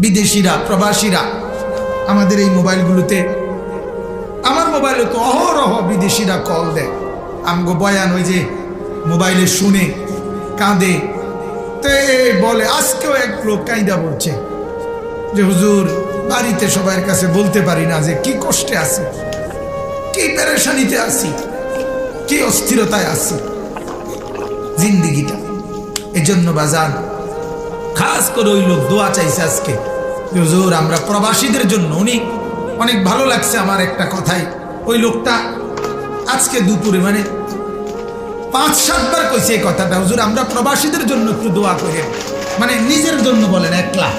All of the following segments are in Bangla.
বিদেশিরা, প্রবাসীরা আমাদের এই মোবাইলগুলোতে, আমার মোবাইলে তো অহরহ বিদেশিরা কল দেয়, আমগো বয়ান ওই যে মোবাইলে শুনে কাঁদে। তো বলে, আজকেও এক লোক কাঁদা বলছে যে হুজুর বাড়িতে সবার কাছে বলতে পারি না যে কি কষ্টে আছি, কি পেরেশানিতে আছি, কি অস্থিরতায় আছি জিন্দিগিটা। এজন্য বাজান খাস করে ওই লোক দোয়া চাইছে আজকে, হুজুর আমরা প্রবাসীদের জন্য। উনি অনেক ভালো লাগছে আমার একটা কথাই, ওই লোকটা আজকে দুপুরে মানে 5-7 বার কইছে এই কথাটা, হুজুর আমরা প্রবাসীদের জন্য একটু দোয়া করেন। মানে নিজের জন্য বলেন, একলা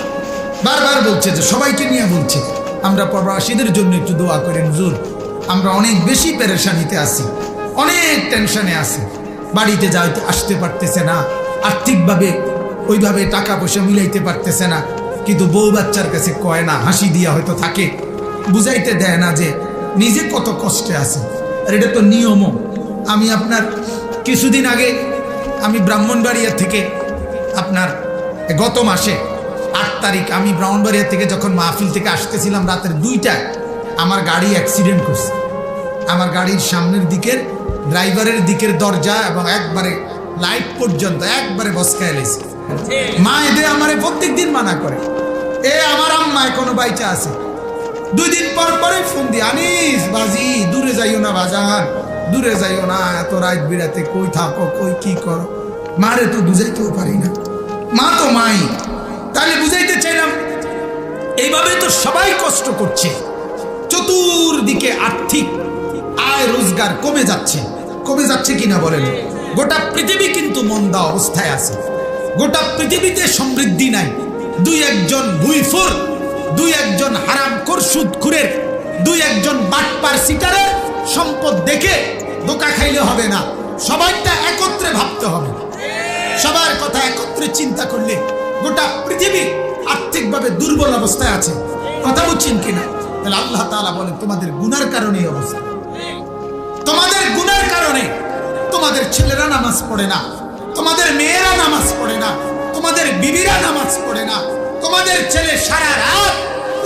বারবার বলছে, যে সবাইকে নিয়ে বলছে আমরা প্রবাসীদের জন্য একটু দোয়া করেন হুজুর, আমরা অনেক বেশি পেরেশানিতে আছি, অনেক টেনশনে আছি, বাড়িতে যাইতে আসতে পারতেছে না, আর্থিকভাবে ওইভাবে টাকা পয়সা মিলাইতে পারতেছে না, কিন্তু বউ বাচ্চার কাছে কয় না, হাসি দিয়া হয়তো থাকে, বুঝাইতে দেয় না যে নিজে কত কষ্টে আছে। আর এটা তো নিয়মও। আমি আপনার কিছুদিন আগে আমি ব্রাহ্মণবাড়িয়া থেকে আপনার গত মাসে 8 তারিখ আমি ব্রাহ্মণবাড়িয়া থেকে যখন মাহফিল থেকে আসতেছিলাম রাতের 2টায়, আমার গাড়ি অ্যাক্সিডেন্ট করছে। আমার গাড়ির সামনের দিকের ড্রাইভারের দিকের দরজা এবং একবারে লাইট পর্যন্ত একবারে বসকায় লেছে। মা এদের আমারে প্রত্যেক দিন মানা করে, আমার আম্মা এখনো বাইচা আছে। 2 দিন পর পরে ফোন দিয়ে, আনিস বাজি দূরে যাইও না বাজার, দূরে যাইও না, এত রাত বিরাতে কই থাকো, কই কি করো। মারে তো বুঝাইতেও পারি না, মা তো মাই। তাহলে বুঝাইতে চাইলাম এইভাবে তো সবাই কষ্ট করছে, চতুর্দিকে আর্থিক আয় রোজগার কমে যাচ্ছে কিনা বলেন। গোটা পৃথিবী কিন্তু মন্দা অবস্থায় আছে, গোটা পৃথিবীতে সমৃদ্ধি নাই। 2-1 ভুইফোর, 2-1 হারামখোর সুদখোরের, 2-1 বাটপার সিটারের সম্পদ দেখে ধোঁকা খাইলে হবে না, সবাইটা একত্রে ভাবতে হবে। সবার কথা একত্রে চিন্তা করলে গোটা পৃথিবী আর্থিকভাবে দুর্বল অবস্থায় আছে, কথা বুঝছেন কিনা? তাহলে আল্লাহ তাআলা বলেন তোমাদের গুনার কারণে এই অবস্থা, তোমাদের গুনার কারণে তোমাদের ছেলেরা নামাজ পড়ে না, তোমাদের মেয়েরা নামাজ পড়ে না, তোমাদের বিবিরা নামাজ পড়ে না, তোমাদের ছেলে সারা রাত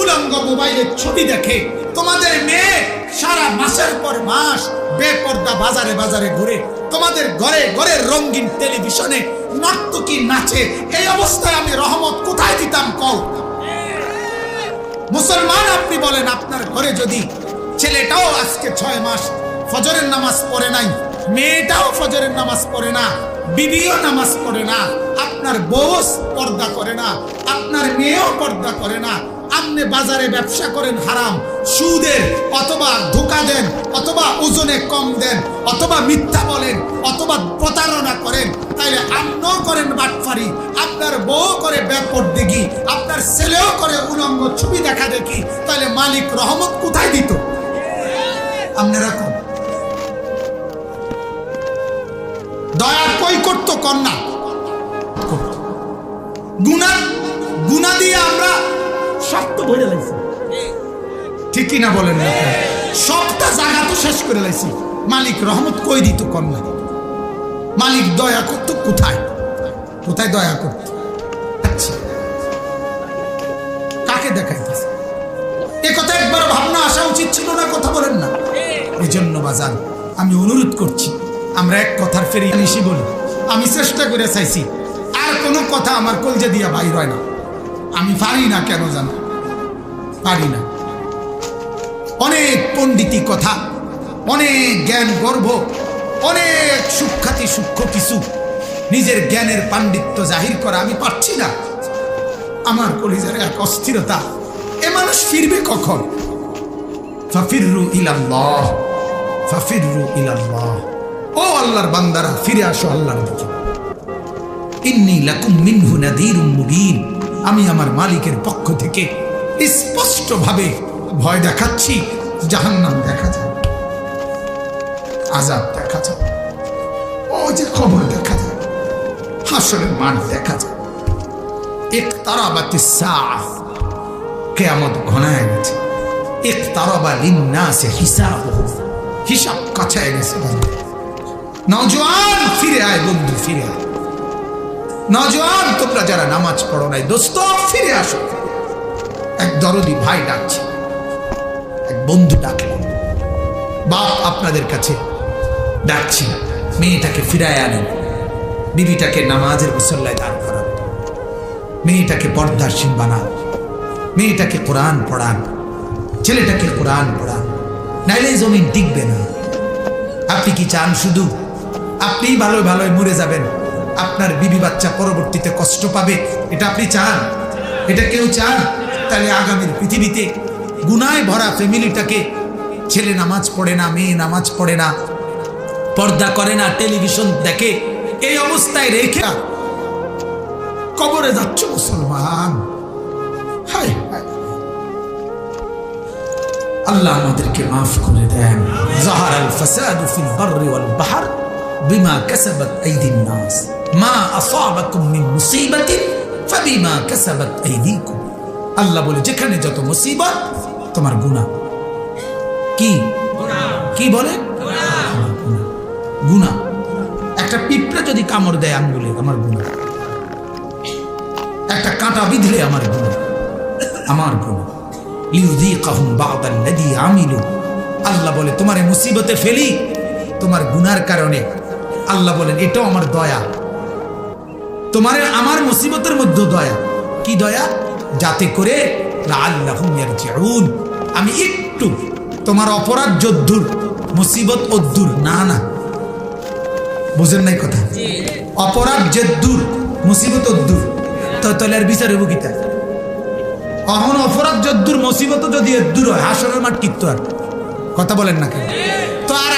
উলঙ্গ মোবাইলের ছবি দেখে, তোমাদের মেয়ে সারা মাসের পর মাস বেপর্দা বাজারে বাজারে ঘুরে, তোমাদের ঘরে ঘরে রঙিন টেলিভিশনে নর্তকী নাচে। এই অবস্থায় আমি রহমত কোথায় দিতাম কও? মুসলমান আপনি বলেন, আপনার ঘরে যদি ছেলেটাও আজকে 6 মাস ফজরের নামাজ পড়ে নাই, মেয়েটাও ফজরের নামাজ পড়ে না, বিবিও নামাজ পড়ে না, আপনার বউ পর্দা করে না, আপনার মেয়েও পর্দা করে না, আপনি বাজারে ব্যবসা করেন হারাম সুদের, অথবা ধোঁকা দেন, অথবা ওজনে কম দেন, অথবা মিথ্যা বলেন, অথবা প্রতারণা করেন, তাইলে আপনিও করেন বাটফারি, আপনার বউ করে বেপরদেগি, আপনার ছেলেও করে উলঙ্গ ছবি দেখা দেখি, তাইলে মালিক রহমত কোথায় দিত? আপনারা কোন দয়া কই করত? কন্যা গুনা দিয়ে আমরা সব তো ভরে লাইছি, ঠিক কিনা বলেন? সবটা জায়গা তো শেষ করে লাইছি, মালিক রহমত কই দিত? কন্যা মালিক দয়া করত কোথায়? কোথায় দয়া করত? আচ্ছা কাকে দেখাইতেছে? এ কথা একবার ভাবনা আসা উচিত ছিল না? কথা বলেন না? এই জন্য বাজান আমি অনুরোধ করছি, আমরা এক কথার ফেরি নিশি বলি। আমি চেষ্টা করে চাইছি, আর কোনো কথা আমার কলজে দিয়া বাইর হয় না, আমি পারি না, কেন জানো পারি না। অনেক পণ্ডিতি কথা, অনেক জ্ঞান গর্ভ, অনেক সুখ্যাতি সূক্ষ্ম কিছু নিজের জ্ঞানের পাণ্ডিত্য জাহির করা আমি পারছি না। আমার কলিজার এক অস্থিরতা, এ মানুষ ফিরবে কখন? ফাফিররু ইলাল্লাহ, ফাফিররু ইলাল্লাহ। ও আল্লাহর বান্দারা, ফিরে আসো আল্লাহর দিকে। ইন্নী লাকুম মিনহু নাযীরুম মুবিন, আমি আমার মালিকের পক্ষ থেকে স্পষ্টভাবে ভয় দেখাচ্ছি। জাহান্নাম দেখা যায়, আযাব দেখা যায়, ও যে খবর দেখা যায়, হাসরের মাঠ দেখা যায়। ইকতারাবাতিস সাআহ, কিয়ামত ঘনায় গেছে। ইকতারাবা লিন-নাসি হিসাবুহুম, হিসাব কাছায় গেছে। নওজোয়ান ফিরে আয়, বন্ধু ফিরে আয়। নওজোয়ান তোমরা যারা নামাজ পড়ো নাই, দোস্ত ফিরে আসো। এক দরদি ভাই ডাকছে, এক বন্ধু ডাকলেন, বাপ আপনাদের কাছে ডাকছি, মেয়েটাকে ফিরায় আনেন, বিবিটাকে নামাজের মুসল্লায় দাঁড় করান, মেয়েটাকে পর্দাসীন বানান, মেয়েটাকে কোরআন পড়ান, ছেলেটাকে কোরআন পড়ান, নাইলে জমিন টিকবে না। আপনি কি চান শুধু আপনি ভালো ভালো মরে যাবেন, আপনার বিবি বাচ্চা পরবর্তীতে কষ্ট পাবে? এটা আপনি চান? এটা কেউ চান? তাহলে আগামীর পৃথিবীতে গুনায় ভরা ফ্যামিলিটাকে, ছেলে নামাজ পড়ে না, মেয়ে নামাজ পড়ে না, পর্দা করে না, টেলিভিশন দেখে, এই অবস্থায় রেখে কবরে যাচ্ছ মুসলমান। হায় হায়, আল্লাহ আমাদেরকে মাফ করে দেন। যাহারাল ফাসাদু ফিল বাররি ওয়াল বাহর বিমা কাসাবাত আইদিন নাস মা আসাবাকুম মিন মুসিবাতিন ফাবিমা কাসাবাত আইদিকুম। আল্লাহ বলে যেখানে যত মুসিবত তোমার গুনাহ। কি কি বলে? গুনাহ। একটা পিঁপড়া যদি কামড় দেয় আঙ্গুলে, আমার গুনাহ। একটা কাঁটা বিঁধলে আমার গুনাহ, আমার গুনাহ। লিউযীকাহুম বা'দাল্লাযী আমিলু। আল্লাহ বলে তোমারে মুসিবতে ফেলি তোমার গুনার কারণে। আল্লাহ বলেন এটাও আমার দয়া, তোমারে আমার মুসিবতের মধ্যে দয়া। কি দয়া? যাতে করে লাআল্লাহুম ইয়ারজিউন, আমি একটু তোমার অপরাধ যদ্দুর মুসিবত অদ্দুর। না না, বুঝেন নাই কথা? অপরাধ যদ্দুর মুসিবত অদ্দুর, তো তাহলে আর বিচার হইব কিতা? অহন অপরাধ যদ্দুর মুসিবত যদি এদ্দুর হয়, হাসরের মাঠ কিত্ত আর কথা বলেন না কেন? তো আর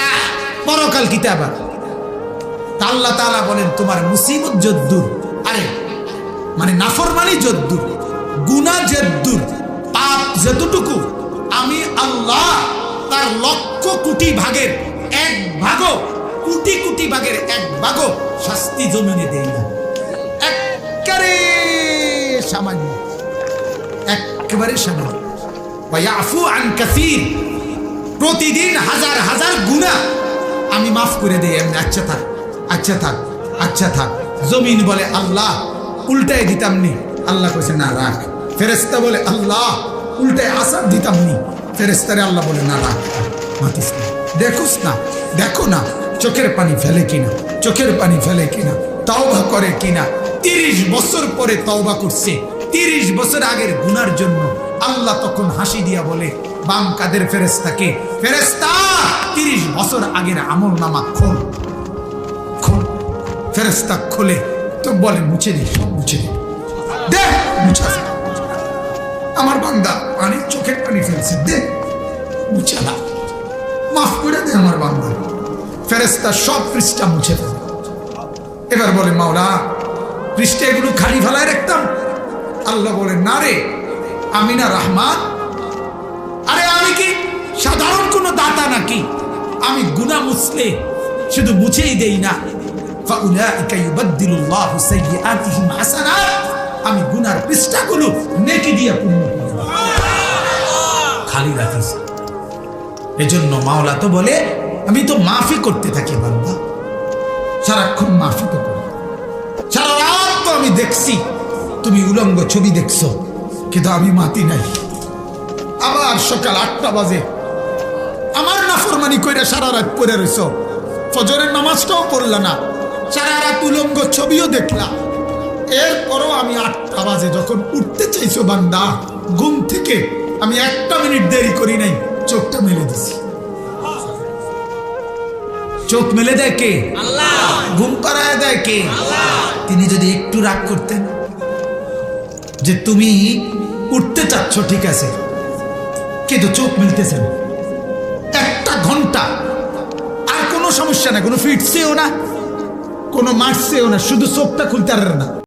পরকাল কিতা আবার? আল্লাহ তাআলা বলেন তোমার মুসিবত যদ্দুর, আরে মানে নাফরমানি যদ্দুর, গুনাহ যদ্দুর, পাপ যতটুকু, আমি আল্লাহ তার লক্ষ কোটি ভাগের এক ভাগও, কোটি কোটি ভাগের এক ভাগও শাস্তি জমিনে দেই না। একেবারে সামান্য, একেবারে সামান্য। ওয়ায়াফু আন কাসীর, প্রতিদিন হাজার হাজার গুনাহ আমি মাফ করে দেই। এমনি আচ্ছা থাক, আচ্ছা থাক, আচ্ছা থাক। জমিন বলে আল্লাহ উল্টাই দিতাম নি, আল্লাহ কইছে না রাখ। ফেরেশতা বলে আল্লাহ উল্টাই আসাদ দিতাম নি, ফেরেশতারে আল্লাহ বলে না রাখ, মাতিস না। দেখোস না, দেখো না চোখের পানি ফেলে কিনা, চোখের পানি ফেলে কিনা, তওবা করে কিনা। 30 বছর পরে তওবা করছে, 30 বছর আগের গুনার জন্য। আল্লাহ তখন হাসি দিয়া বলে বাম কাদের ফেরেশতাকে, ফেরেশতা 30 বছর আগের আমল নামা খোল, খোল। ফেরেশতা খোলে তো বলে মুছে দি, সব মুছে দি, দে মুছা। আমার বান্দা পানি, চোখের পানি ফেলছে, দে মুছালা, মাফ করে দে আমার বান্দা। ফেরেশতা সব পৃষ্ঠা মুছে ফেলে। এবার বলে মাওলা পৃষ্ঠা এগুলো খালি ফেলায় রাখতাম? আল্লাহ বলে না রে, আমি না রহমান? আরে আমি কি সাধারণ কোনো দাতা নাকি? আমি গুনাহ মুছলে শুধু মুছেই দেই না। ফাউলাইকা ইউবাদদিলুল্লাহু সাইয়্যাতিহিম হাসানাত, আমি গুনার পৃষ্ঠাগুলো নেকি দিয়ে পূর্ণ করে দেব, খালি রাখিস। এজন্য মাওলা তো বলে আমি তো মাফি করতে থাকি বান্দা, সারাক্ষণ মাফি তো করি। সারা রাত তো আমি দেখছি তুমি উলঙ্গ ছবি দেখছো, কিন্তু আমি মাতি নাই। আবার সকাল 8টা বাজে আমার নাফরমানি কইরা সারা রাত পড়ে রইছ, ফজরের নামাজটাও পড়লা না, সারা রাত উলঙ্গ ছবিও দেখলা। এরপরও আমি 8টা বাজে যখন উঠতে চাইছো বান্দা ঘুম থেকে, আমি 1 মিনিট দেরি করি নাই, চোখটা মেলে দিছি। চোখ মেলে দেয় কে? আল্লাহ। ঘুম পাড়ায় দেয় কে? আল্লাহ। তিনি যদি একটু রাগ করতেন যে তুমি উঠতে চাচ্ছ ঠিক আছে, কিন্তু চোখ মিলতেছে না, 1 ঘন্টা, আর কোনো সমস্যা না, কোনো ফিটছেও না, কোনো মারছেও না, শুধু চোখটা খুলতে পারে না।